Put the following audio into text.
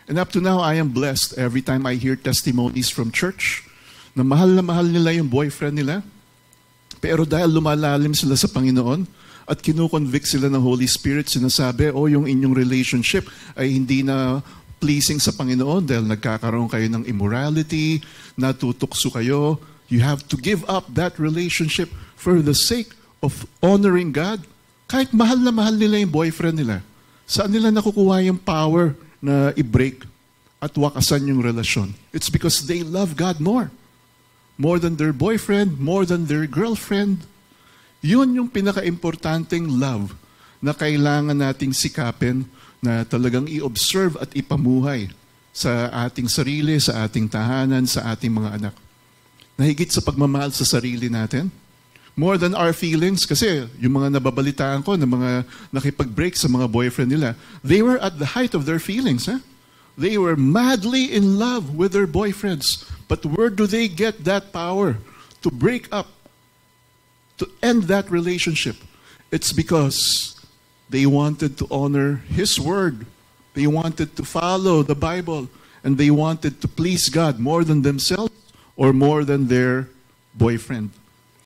And up to now, I am blessed every time I hear testimonies from church na mahal nila yung boyfriend nila. Pero dahil lumalalim sila sa Panginoon at kinukonvict sila ng Holy Spirit, sinasabi, yung inyong relationship ay hindi na pleasing sa Panginoon dahil nagkakaroon kayo ng immorality, natutukso kayo. You have to give up that relationship for the sake of honoring God. Kahit mahal na mahal nila yung boyfriend nila, saan nila nakukuha yung power na i-break at wakasan yung relasyon? It's because they love God more. More than their boyfriend, more than their girlfriend. Yun yung pinaka-importanting love na kailangan nating sikapin na talagang i-observe at ipamuhay sa ating sarili, sa ating tahanan, sa ating mga anak. Nahigit sa pagmamahal sa sarili natin, more than our feelings, kasi yung mga nababalitaan ko na mga nakipag-break sa mga boyfriend nila, they were at the height of their feelings. They were madly in love with their boyfriends. But where do they get that power to break up, to end that relationship? It's because they wanted to honor His Word. They wanted to follow the Bible. And they wanted to please God more than themselves or more than their boyfriend.